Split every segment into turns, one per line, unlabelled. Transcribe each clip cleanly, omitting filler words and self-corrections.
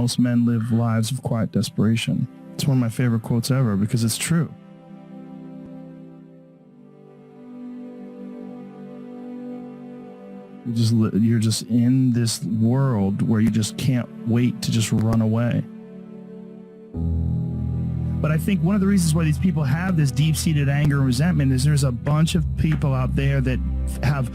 most men live lives of quiet desperation. It's one of my favorite quotes ever because it's true. You're just in this world where you just can't wait to just run away. But I think one of the reasons why these people have this deep-seated anger and resentment is there's a bunch of people out there that have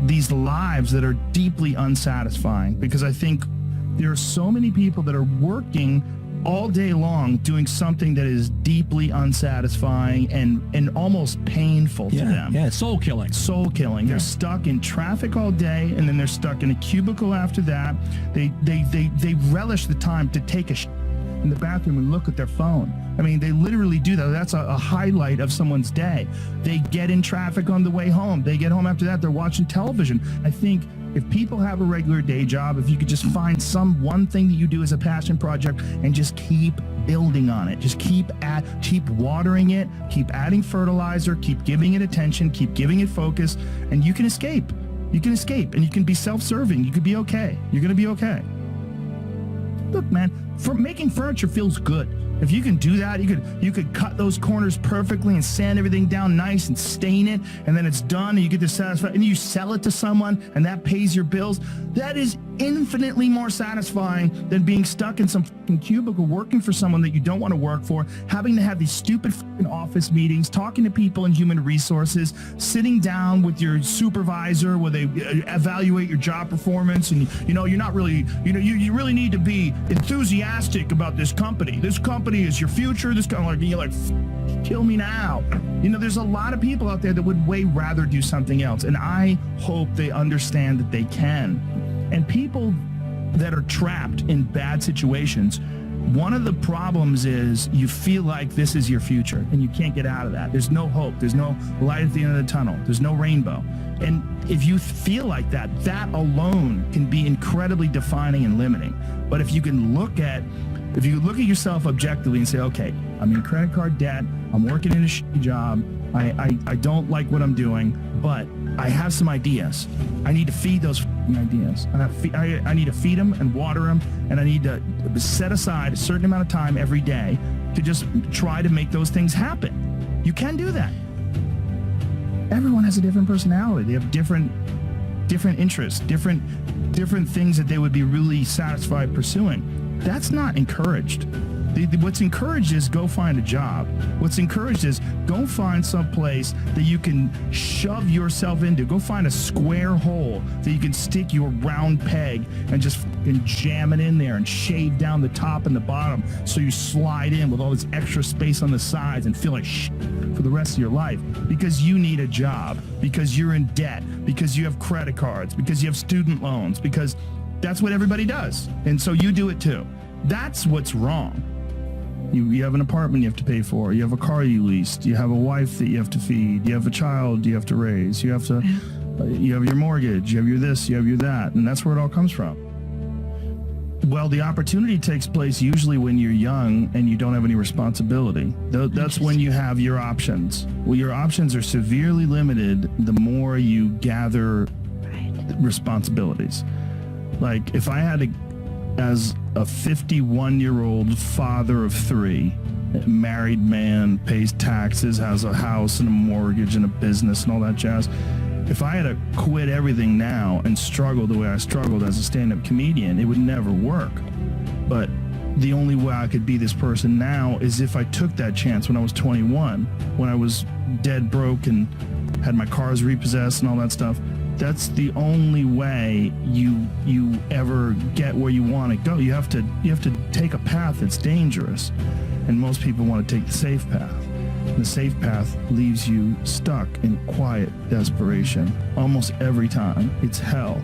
these lives that are deeply unsatisfying, because I think there are so many people that are working all day long doing something that is deeply unsatisfying and almost painful to them.
Yeah, soul killing.
Soul killing. They're stuck in traffic all day, and then they're stuck in a cubicle after that. They relish the time to take a in the bathroom and look at their phone. I mean, they literally do that. That's a highlight of someone's day. They get in traffic on the way home. They get home after that, they're watching television. I think if people have a regular day job, if you could just find one thing that you do as a passion project and just keep building on it, just keep watering it, keep adding fertilizer, keep giving it attention, keep giving it focus, and you can escape. You can escape, and you can be self-serving. You could be okay. You're going to be okay. Look, man, making furniture feels good. If you can do that, you could cut those corners perfectly and sand everything down nice and stain it, and then it's done and you get dissatisfied and you sell it to someone and that pays your bills. That is infinitely more satisfying than being stuck in some fucking cubicle working for someone that you don't want to work for, having to have these stupid fucking office meetings, talking to people in human resources, sitting down with your supervisor where they evaluate your job performance, and you're not really, you really need to be enthusiastic about this company. This company is your future. This kind of you're like, kill me now. There's a lot of people out there that would way rather do something else, and I hope they understand that they can. And people that are trapped in bad situations, one of the problems is you feel like this is your future and you can't get out of that. There's no hope. There's no light at the end of the tunnel. There's no rainbow. And if you feel like that alone can be incredibly defining and limiting. But if you look at yourself objectively and say, okay, I'm in credit card debt, I'm working in a shitty job, I don't like what I'm doing, but I have some ideas. I need to feed those ideas. I need to feed them and water them, and I need to set aside a certain amount of time every day to just try to make those things happen. You can do that. Everyone has a different personality. They have different interests, different things that they would be really satisfied pursuing. That's not encouraged. What's encouraged is go find a job. What's encouraged is go find some place that you can shove yourself into. Go find a square hole that you can stick your round peg and just fucking jam it in there and shave down the top and the bottom so you slide in with all this extra space on the sides and feel like shit for the rest of your life because you need a job, because you're in debt, because you have credit cards, because you have student loans, because that's what everybody does. And so you do it too. That's what's wrong. You have an apartment you have to pay for. You have a car you leased. You have a wife that you have to feed. You have a child you have to raise. You have your mortgage. You have your this. You have your that. And that's where it all comes from. Well, the opportunity takes place usually when you're young and you don't have any responsibility. That's when you have your options. Well, your options are severely limited the more you gather responsibilities. Like if I had to, as a 51-year-old father of 3, married man, pays taxes, has a house and a mortgage and a business and all that jazz. If I had to quit everything now and struggle the way I struggled as a stand-up comedian, it would never work. But the only way I could be this person now is if I took that chance when I was 21, when I was dead broke and had my cars repossessed and all that stuff. That's the only way you ever get where you want to go. You have to take a path that's dangerous, and most people want to take the safe path. And the safe path leaves you stuck in quiet desperation almost every time. It's hell.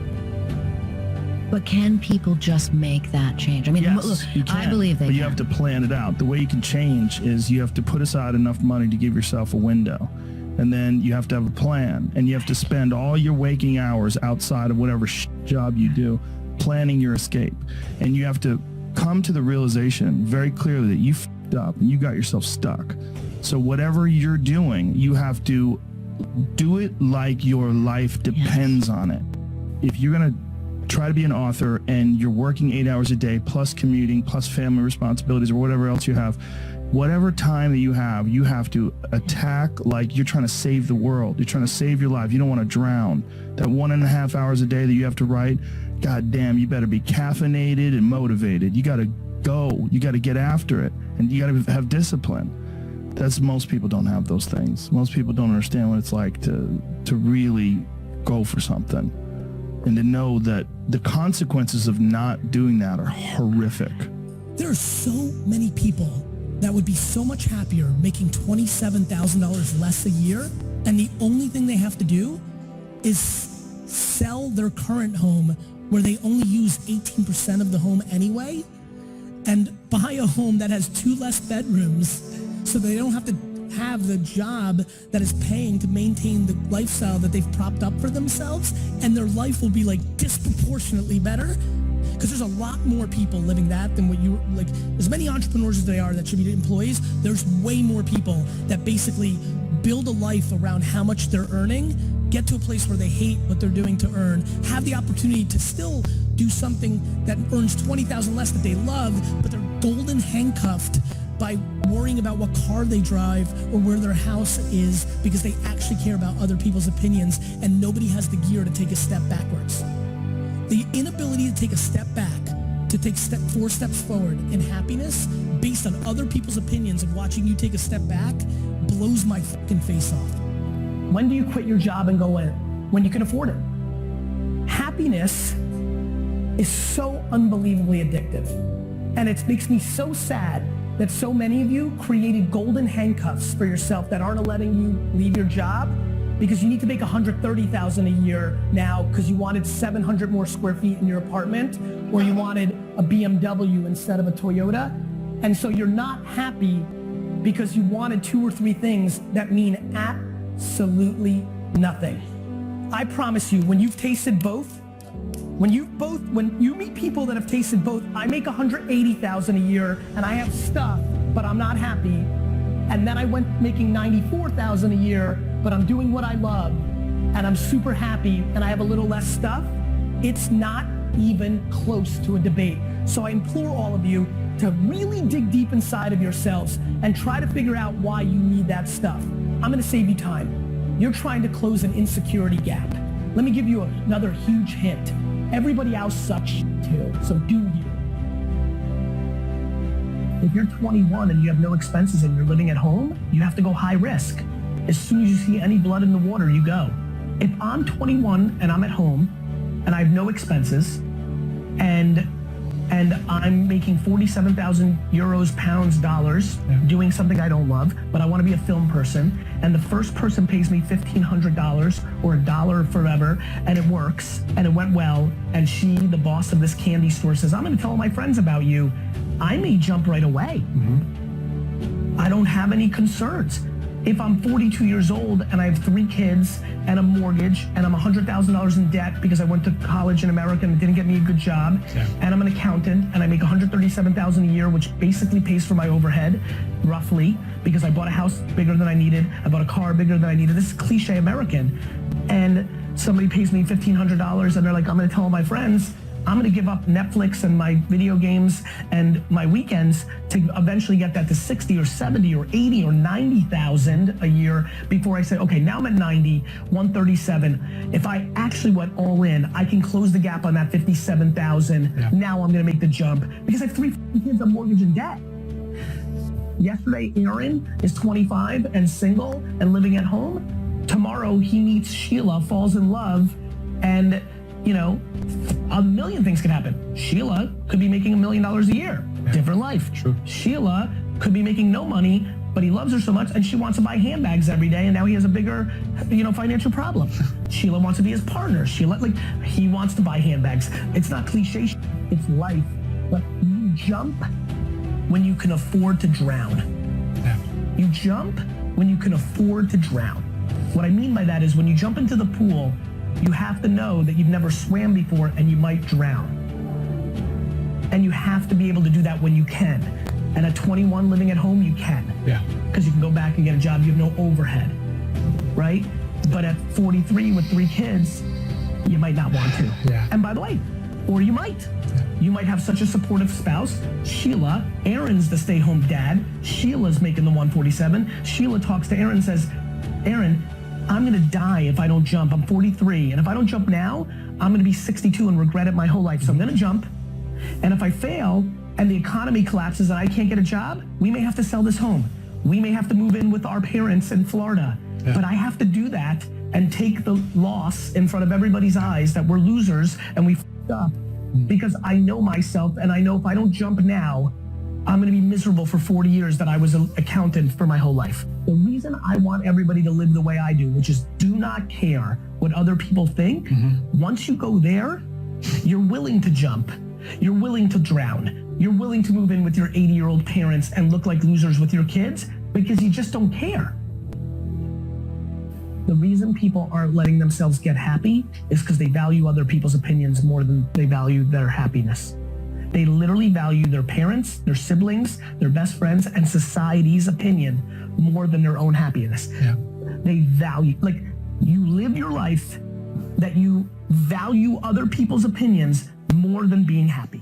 But can people just make that change? I mean,
yes,
look,
you can,
I believe they
but
can.
You have to plan it out. The way you can change is you have to put aside enough money to give yourself a window. And then you have to have a plan, and you have to spend all your waking hours outside of whatever job you do planning your escape. And you have to come to the realization very clearly that you f***ed up and you got yourself stuck. So whatever you're doing, you have to do it like your life depends on it. If you're going to try to be an author and you're working 8 hours a day plus commuting plus family responsibilities or whatever else you have, whatever time that you have to attack like you're trying to save the world. You're trying to save your life. You don't want to drown. That 1.5 hours a day that you have to write, God damn, you better be caffeinated and motivated. You got to go. You got to get after it. And you got to have discipline. Most people don't have those things. Most people don't understand what it's like to really go for something. And to know that the consequences of not doing that are horrific.
There are so many people that would be so much happier making $27,000 less a year, and the only thing they have to do is sell their current home where they only use 18% of the home anyway, and buy a home that has 2 less bedrooms so they don't have to have the job that is paying to maintain the lifestyle that they've propped up for themselves, and their life will be like disproportionately better. Because there's a lot more people living that than what you, like, as many entrepreneurs as there are that should be employees, there's way more people that basically build a life around how much they're earning, get to a place where they hate what they're doing to earn, have the opportunity to still do something that earns $20,000 less that they love, but they're golden handcuffed by worrying about what car they drive or where their house is because they actually care about other people's opinions, and nobody has the gear to take a step backwards. The inability to take a step back, to take 4 steps forward in happiness based on other people's opinions of watching you take a step back blows my fucking face off. When do you quit your job and go in? When you can afford it. Happiness is so unbelievably addictive. And it makes me so sad that so many of you created golden handcuffs for yourself that aren't letting you leave your job because you need to make $130,000 a year now because you wanted 700 more square feet in your apartment, or you wanted a BMW instead of a Toyota. And so you're not happy because you wanted 2 or 3 things that mean absolutely nothing. I promise you, when you've tasted both, when you meet people that have tasted both, I make $180,000 a year and I have stuff, but I'm not happy. And then I went making $94,000 a year, but I'm doing what I love and I'm super happy and I have a little less stuff. It's not even close to a debate. So I implore all of you to really dig deep inside of yourselves and try to figure out why you need that stuff. I'm gonna save you time. You're trying to close an insecurity gap. Let me give you another huge hint. Everybody else sucks too, so do you. If you're 21 and you have no expenses and you're living at home, you have to go high risk. As soon as you see any blood in the water, you go. If I'm 21 and I'm at home and I have no expenses and I'm making 47,000 euros, pounds, dollars, doing something I don't love, but I want to be a film person, and the first person pays me $1,500 or $1 forever, and it works, and it went well, and she, the boss of this candy store, says, I'm going to tell all my friends about you, I may jump right away. I don't have any concerns. If I'm 42 years old and I have 3 kids and a mortgage and I'm $100,000 in debt because I went to college in America and it didn't get me a good job, and I'm an accountant and I make $137,000 a year, which basically pays for my overhead, roughly, because I bought a house bigger than I needed, I bought a car bigger than I needed. This is cliche American. And somebody pays me $1,500 and they're like, I'm gonna tell all my friends, I'm gonna give up Netflix and my video games and my weekends to eventually get that to 60 or 70 or 80 or 90,000 a year before I say, okay, now I'm at 90, 137. If I actually went all in, I can close the gap on that 57,000. Now I'm gonna make the jump because I have 3 kids on mortgage and debt. Yesterday, Aaron is 25 and single and living at home. Tomorrow, he meets Sheila, falls in love, and you know, a million things could happen. Sheila could be making $1 million a year. Different life. True. Sheila could be making no money, but he loves her so much and she wants to buy handbags every day, and now he has a bigger, financial problem. Sheila wants to be his partner. Sheila, he wants to buy handbags. It's not cliche, it's life. But you jump when you can afford to drown. You jump when you can afford to drown. What I mean by that is when you jump into the pool, you have to know that you've never swam before and you might drown. And you have to be able to do that when you can. And at 21 living at home, you can. Because you can go back and get a job, you have no overhead, right? But at 43 with 3 kids, you might not want to. And by the way, Or you might. You might have such a supportive spouse. Sheila, Aaron's the stay-home dad. Sheila's making the 147. Sheila talks to Aaron and says, Aaron, I'm going to die if I don't jump. I'm 43. And if I don't jump now, I'm going to be 62 and regret it my whole life. So I'm going to jump. And if I fail and the economy collapses and I can't get a job, we may have to sell this home. We may have to move in with our parents in Florida. Yeah. But I have to do that and take the loss in front of everybody's eyes that we're losers and we f***ed up. Because I know myself, and I know if I don't jump now, I'm going to be miserable for 40 years that I was an accountant for my whole life. The reason I want everybody to live the way I do, which is do not care what other people think, once you go there, you're willing to jump. You're willing to drown. You're willing to move in with your 80-year-old parents and look like losers with your kids because you just don't care. The reason people aren't letting themselves get happy is because they value other people's opinions more than they value their happiness. They literally value their parents, their siblings, their best friends, and society's opinion more than their own happiness. Yeah. They value, like, you live your life that you value other people's opinions more than being happy.